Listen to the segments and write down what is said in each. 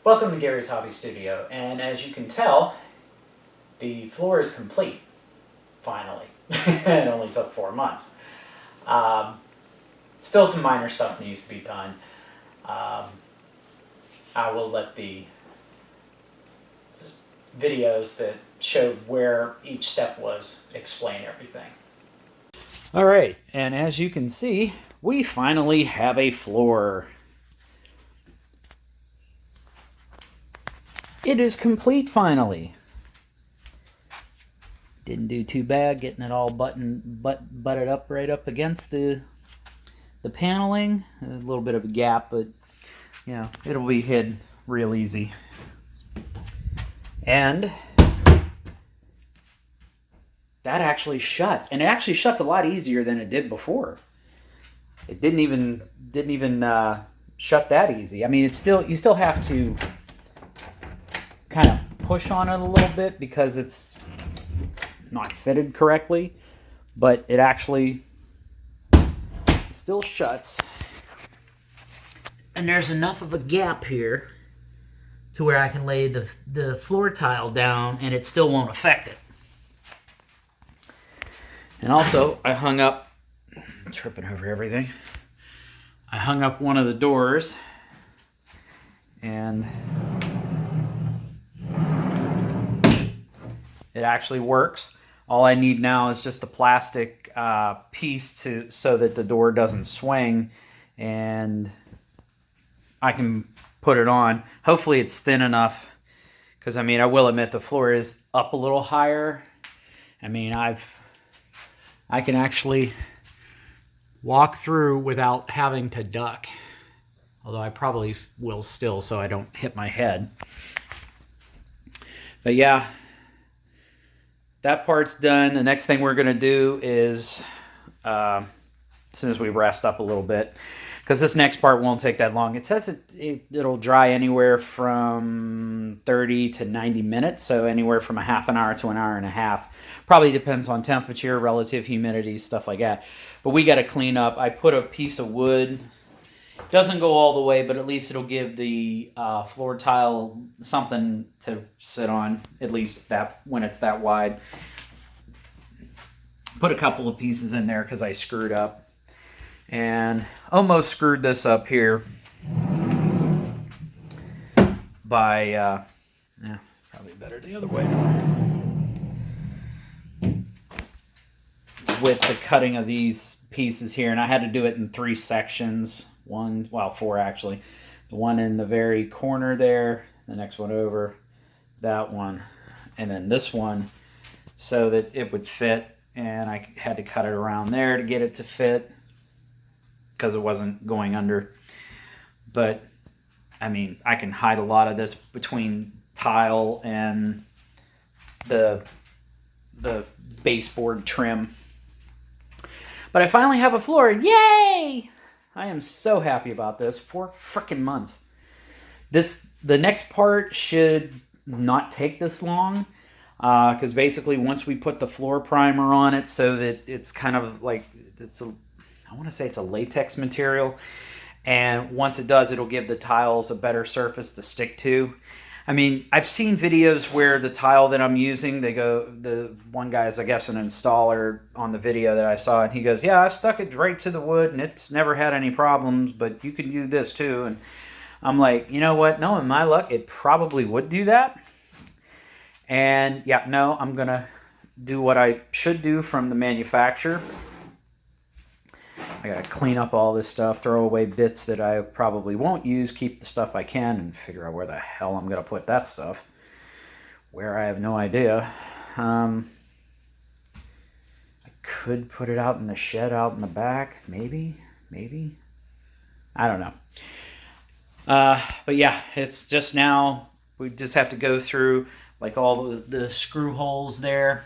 Welcome to Gary's Hobby Studio, and as you can tell, the floor is complete, finally. It only took 4 months. Still some minor stuff needs to be done. I will let the videos that showed where each step was explain everything. Alright, and as you can see, we finally have a floor. It is complete finally. Didn't do too bad getting it all butted up right up against the paneling. A little bit of a gap, but you know, it'll be hid real easy. And that actually shuts, and it actually shuts a lot easier than it did before. It didn't even shut that easy. I mean, you still have to kind of push on it a little bit because it's not fitted correctly, but it actually still shuts. And there's enough of a gap here to where I can lay the floor tile down and it still won't affect it. And also, I hung up, I'm tripping over everything. I hung up one of the doors, and it actually works. All I need now is just the plastic piece so that the door doesn't swing, and I can put it on. Hopefully it's thin enough, because I mean, I will admit the floor is up a little higher. I mean, I can actually walk through without having to duck, although I probably will still so I don't hit my head. But yeah, that part's done. The next thing we're going to do is, as soon as we rest up a little bit, because this next part won't take that long. It says it'll dry anywhere from 30 to 90 minutes, so anywhere from a half an hour to an hour and a half. Probably depends on temperature, relative humidity, stuff like that. But we got to clean up. I put a piece of wood. Doesn't go all the way, but at least it'll give the floor tile something to sit on, at least that when it's that wide. Put a couple of pieces in there because I screwed up. And almost screwed this up here by, yeah, probably better the other way. With the cutting of these pieces here, and I had to do it in 3 sections. 4 actually. The one in the very corner there, the next one over, that one, and then this one, so that it would fit. And I had to cut it around there to get it to fit, because it wasn't going under. But I mean, I can hide a lot of this between tile and the baseboard trim. But I finally have a floor. Yay! I am so happy about this. 4 freaking months. The next part should not take this long, because basically once we put the floor primer on it, so that it's kind of like I want to say it's a latex material, and once it does, it'll give the tiles a better surface to stick to. I mean, I've seen videos where the tile that I'm using, the one guy is, I guess, an installer on the video that I saw, and he goes, yeah, I've stuck it right to the wood, and it's never had any problems, but you can do this too. And I'm like, you know what? Knowing my luck, it probably would do that. And yeah, no, I'm going to do what I should do from the manufacturer. I got to clean up all this stuff, throw away bits that I probably won't use, keep the stuff I can, and figure out where the hell I'm going to put that stuff. Where, I have no idea. I could put it out in the shed out in the back. Maybe. I don't know. But yeah, it's just now, we just have to go through like all the screw holes there.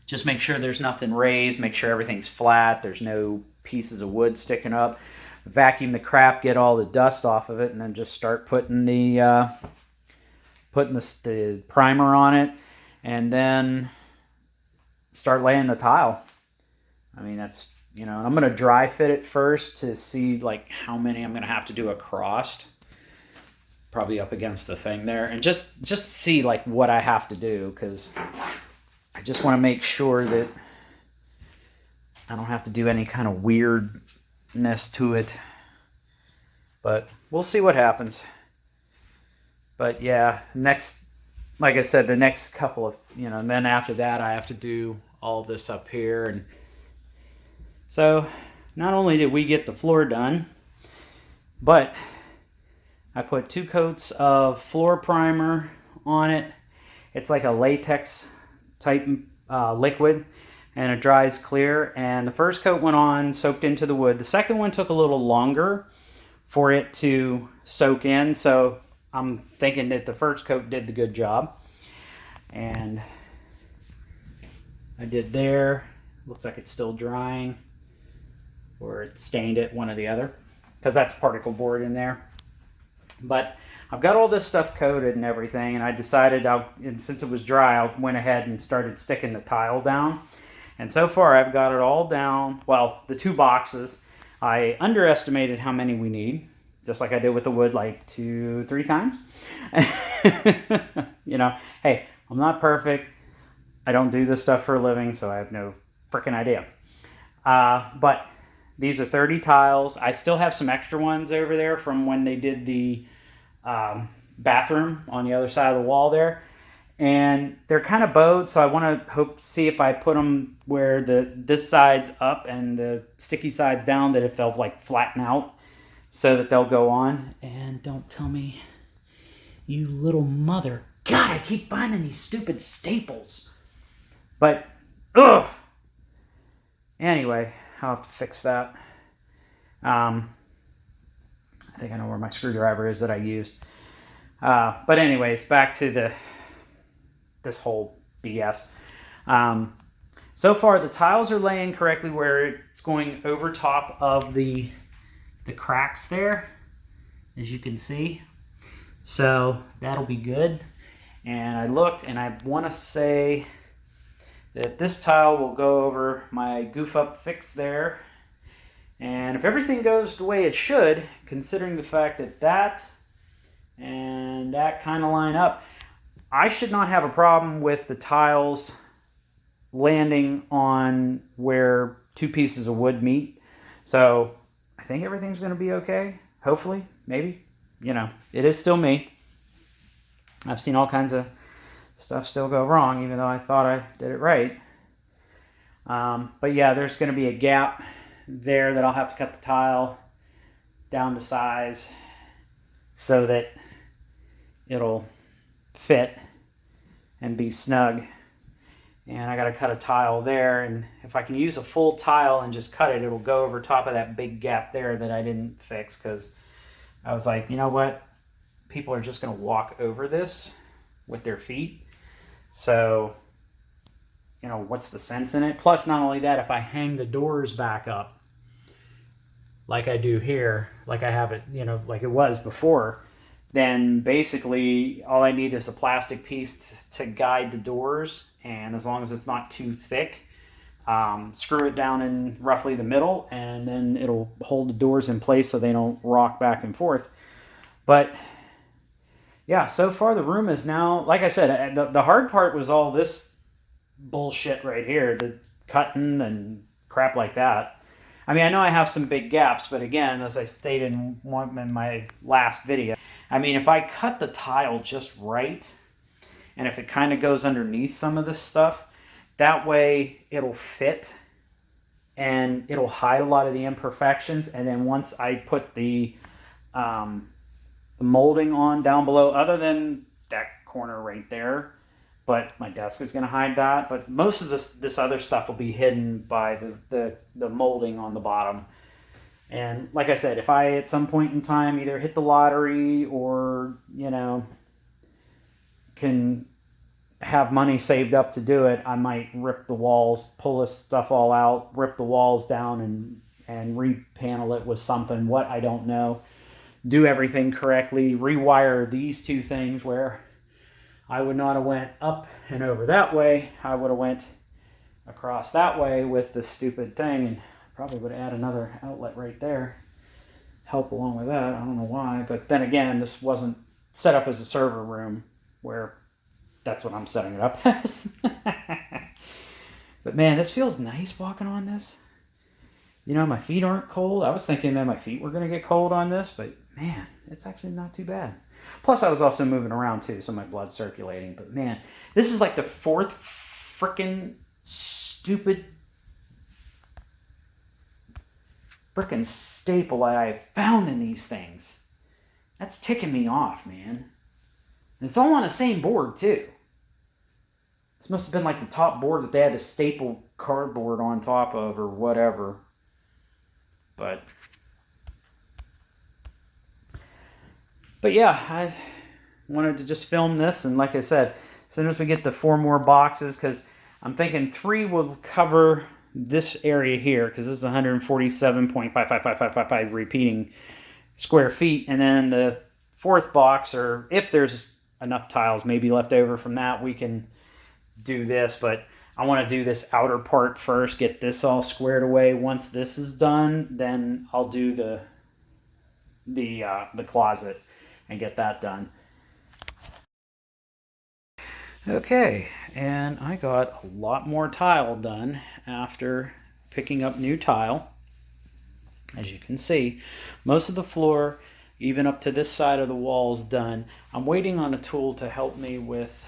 Just make sure there's nothing raised, make sure everything's flat, there's no pieces of wood sticking up. Vacuum the crap, get all the dust off of it, and then just start putting the primer on it, and then start laying the tile. I mean, that's, you know, I'm going to dry fit it first to see like how many I'm going to have to do across. probably up against the thing there, and just see like what I have to do, because I just want to make sure that I don't have to do any kind of weirdness to it. But we'll see what happens. But yeah, like I said, the next couple of, and then after that I have to do all this up here. And so not only did we get the floor done, but I put 2 coats of floor primer on it. It's like a latex type liquid, and it dries clear. And the first coat went on, soaked into the wood. The second one took a little longer for it to soak in, so I'm thinking that the first coat did the good job. And I did there. Looks like it's still drying, or it stained it, one or the other, because that's particle board in there. But I've got all this stuff coated and everything, and I decided, and since it was dry, I went ahead and started sticking the tile down. And so far I've got it all down. Well, the 2 boxes, I underestimated how many we need, just like I did with the wood like 2-3 times. Hey, I'm not perfect. I don't do this stuff for a living, so I have no freaking idea. But these are 30 tiles. I still have some extra ones over there from when they did the bathroom on the other side of the wall there. And they're kind of bowed, so I want to see if I put them where this side's up and the sticky side's down, that if they'll like flatten out so that they'll go on. And don't tell me, you little mother. God, I keep finding these stupid staples. But, ugh. Anyway, I'll have to fix that. I think I know where my screwdriver is that I used. But anyways, back to this whole BS. So far, the tiles are laying correctly where it's going over top of the cracks there, as you can see. So that'll be good. And I looked, and I want to say that this tile will go over my goof up fix there. And if everything goes the way it should, considering the fact that that and that kind of line up, I should not have a problem with the tiles landing on where 2 pieces of wood meet. So I think everything's going to be okay. Hopefully, maybe. It is still me. I've seen all kinds of stuff still go wrong, even though I thought I did it right. But yeah, there's going to be a gap there that I'll have to cut the tile down to size so that it'll fit and be snug. And I got to cut a tile there, and if I can use a full tile and just cut it, it'll go over top of that big gap there that I didn't fix, because I was like, you know what? People are just going to walk over this with their feet. So, what's the sense in it? Plus, not only that, if I hang the doors back up, like I do here, like I have it, like it was before, then basically all I need is a plastic piece to guide the doors. And as long as it's not too thick, screw it down in roughly the middle, and then it'll hold the doors in place so they don't rock back and forth. But yeah, so far the room is now, like I said, the hard part was all this bullshit right here, the cutting and crap like that. I mean, I know I have some big gaps, but again, as I stated in my last video, I mean, if I cut the tile just right, and if it kind of goes underneath some of this stuff, that way it'll fit and it'll hide a lot of the imperfections. And then once I put the molding on down below, other than that corner right there, but my desk is going to hide that. But most of this other stuff will be hidden by the molding on the bottom. And like I said, if I at some point in time either hit the lottery or, can have money saved up to do it, I might rip the walls, pull this stuff all out, rip the walls down and repanel it with something, what I don't know. Do everything correctly, rewire these 2 things where I would not have went up and over that way. I would have went across that way with this stupid thing, and probably would add another outlet right there. Help along with that. I don't know why, but then again, this wasn't set up as a server room where that's what I'm setting it up as. But man, this feels nice walking on this. You know, my feet aren't cold. I was thinking that my feet were going to get cold on this, but man, it's actually not too bad. Plus, I was also moving around too, so my blood's circulating. But man, this is like the fourth freaking stupid frickin' staple I found in these things. That's ticking me off, man. And it's all on the same board, too. This must have been like the top board that they had to staple cardboard on top of or whatever. But yeah, I wanted to just film this. And like I said, as soon as we get the 4 more boxes, because I'm thinking 3 will cover this area here, because this is 147.55555 repeating square feet, and then the 4th box, or if there's enough tiles maybe left over from that, we can do this. But I want to do this outer part first, get this all squared away. Once this is done, then I'll do the closet and get that done. Okay, and I got a lot more tile done after picking up new tile. As you can see, most of the floor, even up to this side of the wall, is done. I'm waiting on a tool to help me with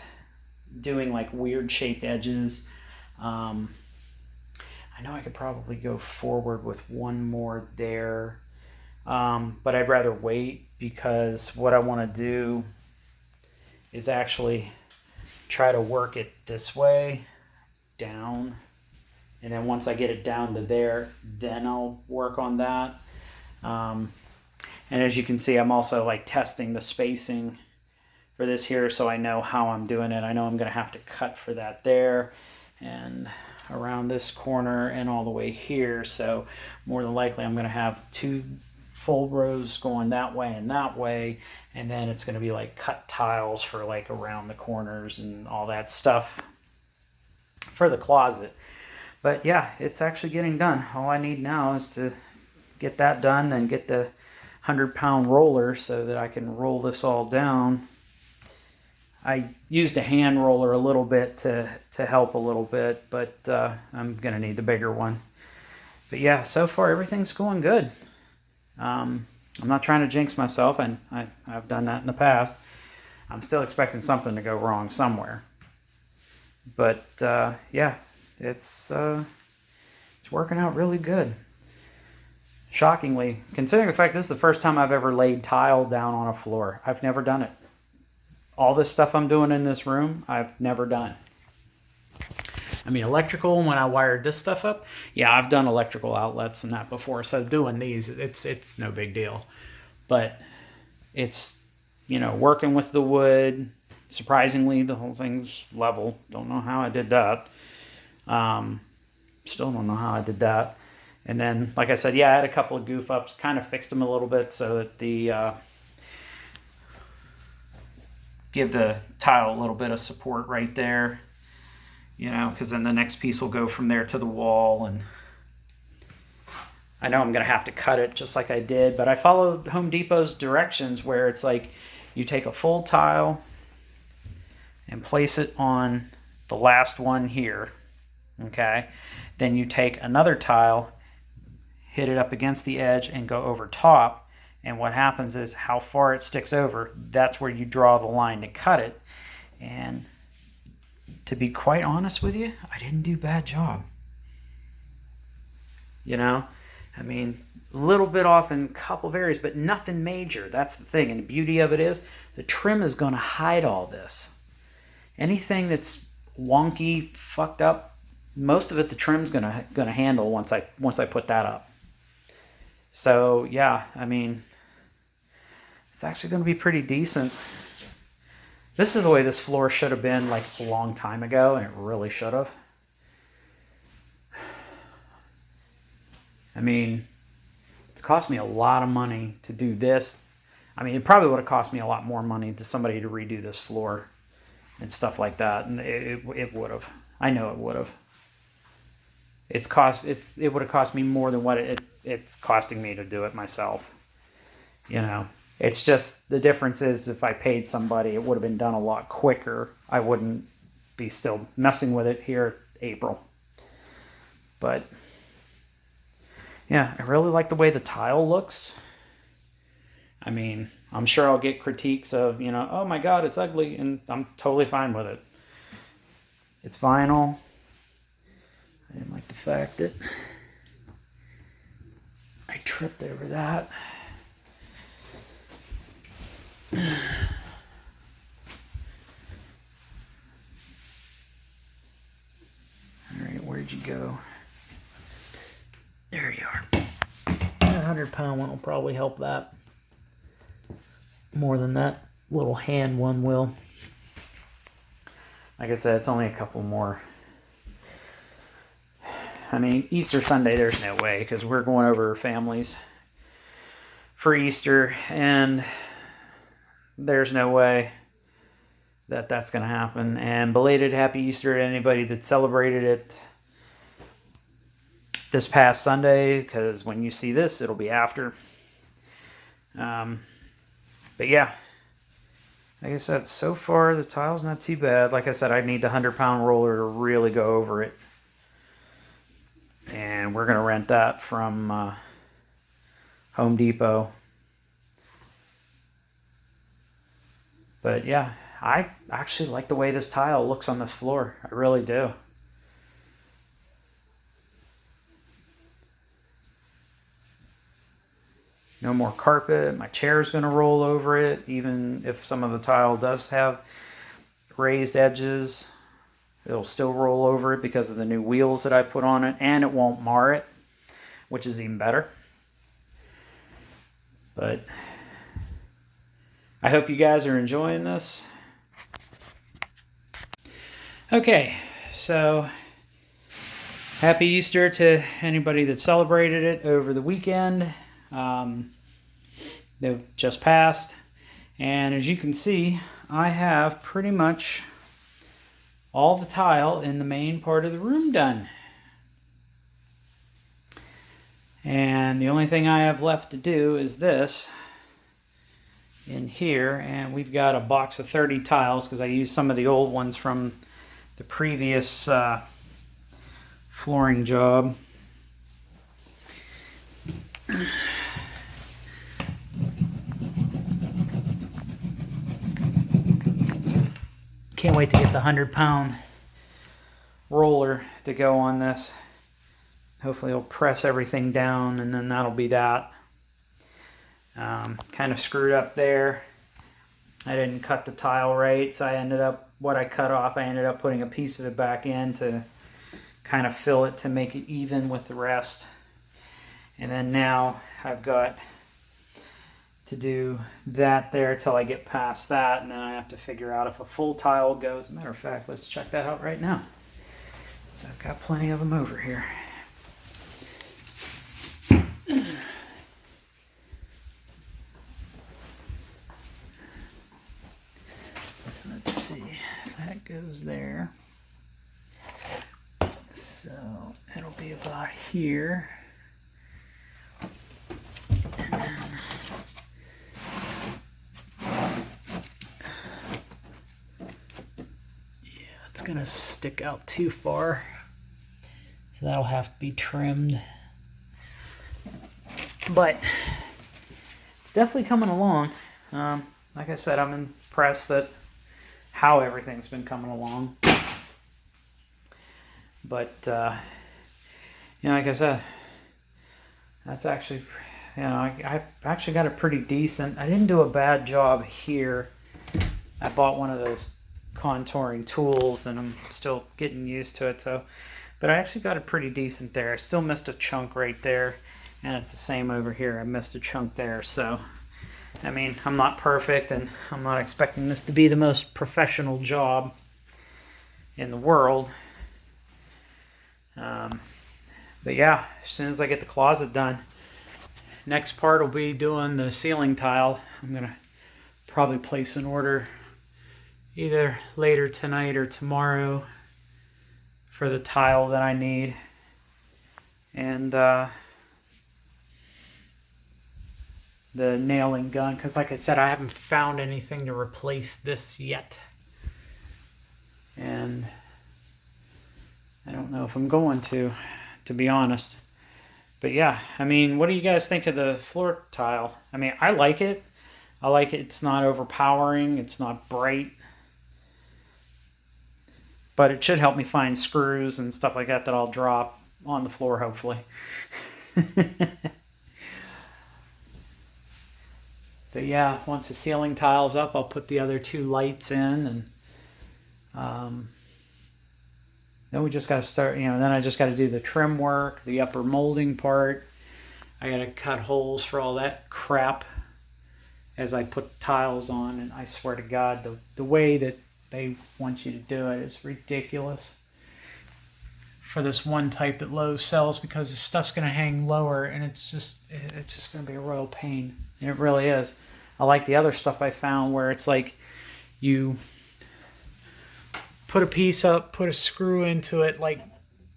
doing like weird shaped edges. I know I could probably go forward with one more there, but I'd rather wait, because what I want to do is actually try to work it this way down, and then once I get it down to there, then I'll work on that. And as you can see, I'm also like testing the spacing for this here, so I know how I'm doing it. I know I'm going to have to cut for that there and around this corner and all the way here, so more than likely I'm going to have 2 full rows going that way, and then it's going to be like cut tiles for like around the corners and all that stuff for the closet. But yeah, it's actually getting done. All I need now is to get that done and get the 100-pound roller so that I can roll this all down. I used a hand roller a little bit to help a little bit, but I'm going to need the bigger one. But yeah, so far everything's going good. I'm not trying to jinx myself, and I've done that in the past. I'm still expecting something to go wrong somewhere. But yeah, it's working out really good. Shockingly, considering the fact this is the first time I've ever laid tile down on a floor. I've never done it. All this stuff I'm doing in this room, I've never done. I mean, electrical, when I wired this stuff up, yeah, I've done electrical outlets and that before, so doing these, it's no big deal. But it's, you know, working with the wood, surprisingly, the whole thing's level. Don't know how I did that. Still don't know how I did that. And then, like I said, yeah, I had a couple of goof ups, kind of fixed them a little bit so that the give the tile a little bit of support right there, you know, because then the next piece will go from there to the wall. And I know I'm going to have to cut it just like I did, but I followed Home Depot's directions where it's like you take a full tile and place it on the last one here, okay? Then you take another tile, hit it up against the edge, and go over top. And what happens is how far it sticks over, that's where you draw the line to cut it. And to be quite honest with you, I didn't do a bad job. You know, I mean, a little bit off in a couple of areas, but nothing major. That's the thing. And the beauty of it is the trim is going to hide all this. Anything that's wonky, fucked up, most of it the trim's going to handle once I put that up. So yeah, I mean, it's actually going to be pretty decent. This is the way this floor should have been like a long time ago, and it really should have. I mean, it's cost me a lot of money to do this. I mean, it probably would have cost me a lot more money to somebody to redo this floor and stuff like that, and it would have. I know it would have. It would have cost me more than what it's costing me to do it myself. You know, It's just the difference is if I paid somebody, it would have been done a lot quicker. I wouldn't be still messing with it here April. But yeah, I really like the way the tile looks. I mean, I'm sure I'll get critiques of, oh my God, it's ugly, and I'm totally fine with it. It's vinyl. I didn't like the fact that I tripped over that. All right, where'd you go? There you are. That 100-pound one will probably help that more than that little hand one will. Like I said, it's only a couple more. I mean, Easter Sunday, there's no way, because we're going over families for Easter, and there's no way that that's going to happen. And belated Happy Easter to anybody that celebrated it this past Sunday, because when you see this, it'll be after. But yeah, like I said, so far the tile's not too bad. Like I said, I need the 100-pound roller to really go over it. And we're going to rent that from Home Depot. But yeah, I actually like the way this tile looks on this floor. I really do. No more carpet. My chair's going to roll over it, even if some of the tile does have raised edges. It'll still roll over it because of the new wheels that I put on it, and it won't mar it, which is even better. But I hope you guys are enjoying this. Okay, so happy Easter to anybody that celebrated it over the weekend. They've just passed, and as you can see, I have pretty much all the tile in the main part of the room done. And the only thing I have left to do is this in here, and we've got a box of 30 tiles because I used some of the old ones from the previous flooring job. Can't wait to get the 100-pound roller to go on this. Hopefully it'll press everything down, and then that'll be that. Kind of screwed up there. I didn't cut the tile right, so I ended up, what I cut off, I ended up putting a piece of it back in to kind of fill it to make it even with the rest. And then now I've got to do that there till I get past that, and then I have to figure out if a full tile goes. As a matter of fact, let's check that out right now. So I've got plenty of them over here. So let's see if that goes there. So it'll be about here. And then it's gonna stick out too far, so that'll have to be trimmed. But it's definitely coming along. Like I said, I'm impressed that how everything's been coming along. But like I said, that's actually, I actually got a pretty decent. I didn't do a bad job here. I bought one of those contouring tools, and I'm still getting used to it. So, but I actually got it pretty decent there. I still missed a chunk right there, and it's the same over here. I missed a chunk there. So, I mean, I'm not perfect, and I'm not expecting this to be the most professional job in the world. But yeah, as soon as I get the closet done, next part will be doing the ceiling tile. I'm gonna probably place an order either later tonight or tomorrow for the tile that I need. And the nailing gun, because like I said, I haven't found anything to replace this yet. And I don't know if I'm going to be honest. But yeah, I mean, what do you guys think of the floor tile? I mean, I like it. I like it. It's not overpowering. It's not bright. But it should help me find screws and stuff like that that I'll drop on the floor, hopefully. But yeah, once the ceiling tile's up, I'll put the other 2 lights in, and then we just got to start, then I just got to do the trim work, the upper molding part. I got to cut holes for all that crap as I put tiles on, and I swear to God, the way that they want you to do it is ridiculous for this one type that Lowe's sells, because the stuff's going to hang lower, and it's just going to be a royal pain. It really is. I like the other stuff I found where it's like you put a piece up, put a screw into it, like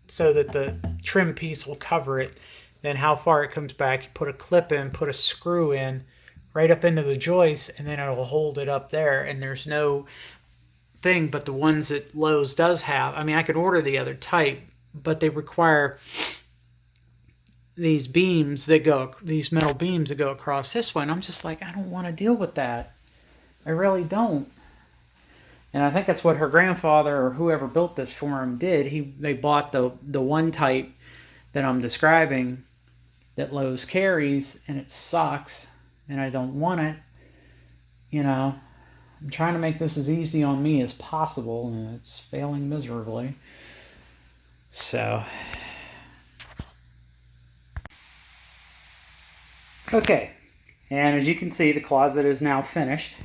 so that the trim piece will cover it. Then how far it comes back, you put a clip in, put a screw in, right up into the joist, and then it'll hold it up there. And there's no thing, but the ones that Lowe's does have, I mean, I could order the other type, but they require these beams that go, these metal beams that go across this one. I'm just like, I don't want to deal with that. I really don't. And I think that's what her grandfather or whoever built this for him did. They bought the one type that I'm describing that Lowe's carries, and it sucks, and I don't want it. I'm trying to make this as easy on me as possible, and it's failing miserably. So, okay, and as you can see, the closet is now finished.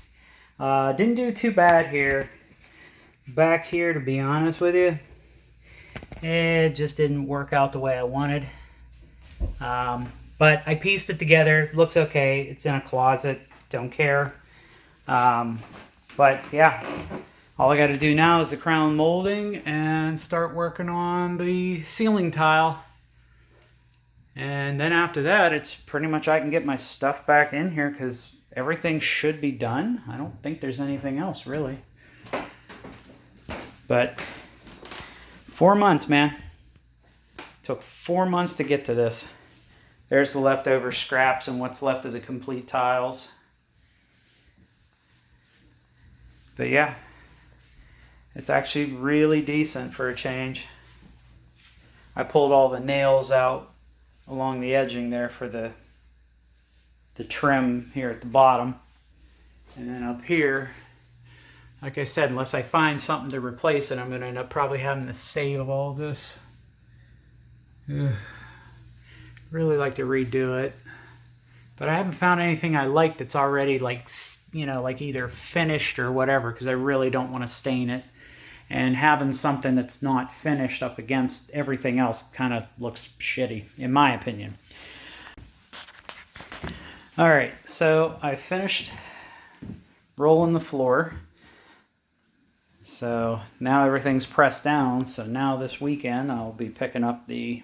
Didn't do too bad here. Back here, to be honest with you, it just didn't work out the way I wanted. But I pieced it together. Looks okay. It's in a closet. Don't care. But yeah, all I got to do now is the crown molding and start working on the ceiling tile. And then after that, it's pretty much I can get my stuff back in here because everything should be done. I don't think there's anything else really. But 4 months, man. Took 4 months to get to this. There's the leftover scraps and what's left of the complete tiles. But yeah, it's actually really decent for a change. I pulled all the nails out along the edging there for the trim here at the bottom. And then up here, like I said, unless I find something to replace it, I'm going to end up probably having to save all this. Ugh. Really like to redo it. But I haven't found anything I like that's already like either finished or whatever, because I really don't want to stain it. And having something that's not finished up against everything else kind of looks shitty, in my opinion. Alright, so I finished rolling the floor. So now everything's pressed down. So now this weekend I'll be picking up the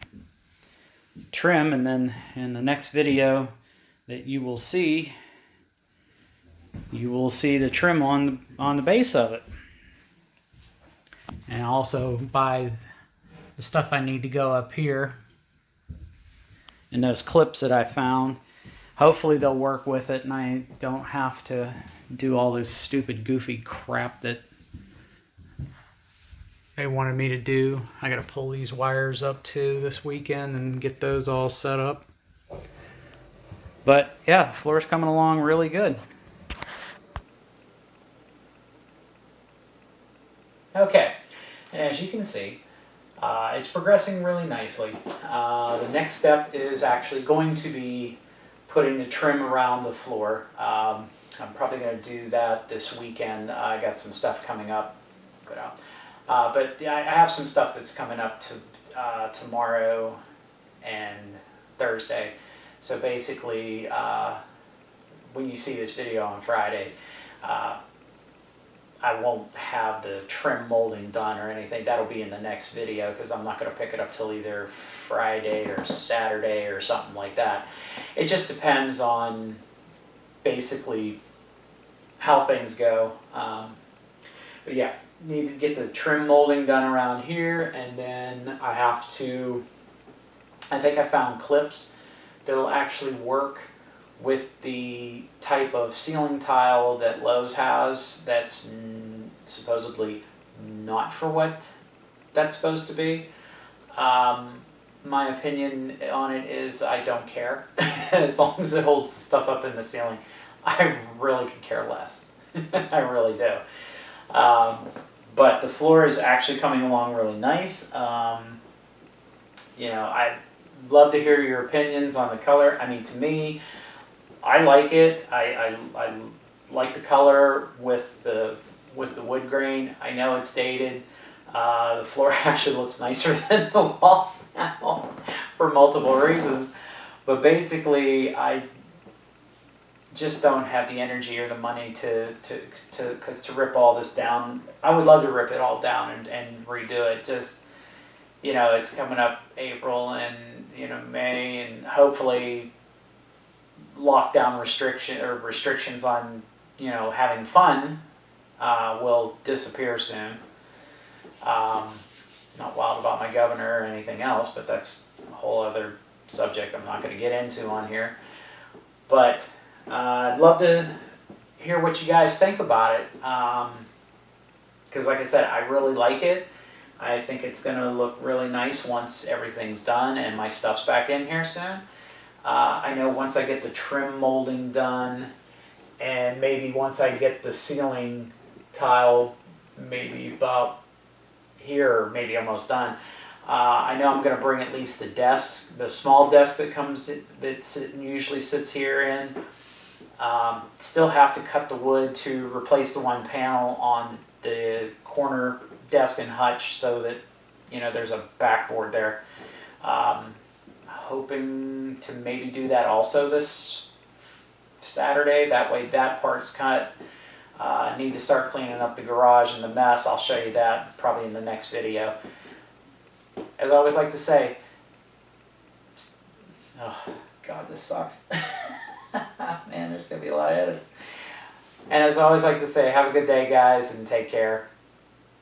trim, and then in the next video that you will see the trim on the base of it. And also buy the stuff I need to go up here. And those clips that I found, hopefully they'll work with it and I don't have to do all this stupid goofy crap that they wanted me to do. I gotta pull these wires up too this weekend and get those all set up. But yeah, the floor's coming along really good. Okay, and as you can see, it's progressing really nicely. The next step is actually going to be putting the trim around the floor. I'm probably going to do that this weekend. I got some stuff coming up. But yeah, I have some stuff that's coming up to tomorrow and Thursday. So basically, when you see this video on Friday, I won't have the trim molding done or anything. That'll be in the next video because I'm not going to pick it up till either Friday or Saturday or something like that. It just depends on basically how things go. But yeah, need to get the trim molding done around here, and then I think I found clips that'll actually work with the type of ceiling tile that Lowe's has that's supposedly not for what that's supposed to be. My opinion on it is I don't care. As long as it holds stuff up in the ceiling, I really could care less. I really do. But the floor is actually coming along really nice. I'd love to hear your opinions on the color. I mean, to me, I like it. I like the color with the wood grain. I know it's dated. The floor actually looks nicer than the walls now for multiple reasons. But basically, I just don't have the energy or the money to rip all this down. I would love to rip it all down and redo it. Just, it's coming up April and, May, and hopefully lockdown restrictions on, having fun will disappear soon. Not wild about my governor or anything else, but that's a whole other subject I'm not going to get into on here. But I'd love to hear what you guys think about it, because like I said, I really like it. I think it's going to look really nice once everything's done and my stuff's back in here soon. I know once I get the trim molding done, and maybe once I get the ceiling tile maybe about here, or maybe almost done, I know I'm going to bring at least the desk, the small desk that usually sits here in. Still have to cut the wood to replace the one panel on the corner desk and hutch so that, there's a backboard there. Hoping to maybe do that also this Saturday. That way that part's cut. I need to start cleaning up the garage and the mess. I'll show you that probably in the next video. As I always like to say, oh God, this sucks. Man, there's going to be a lot of edits. And as I always like to say, have a good day, guys, and take care.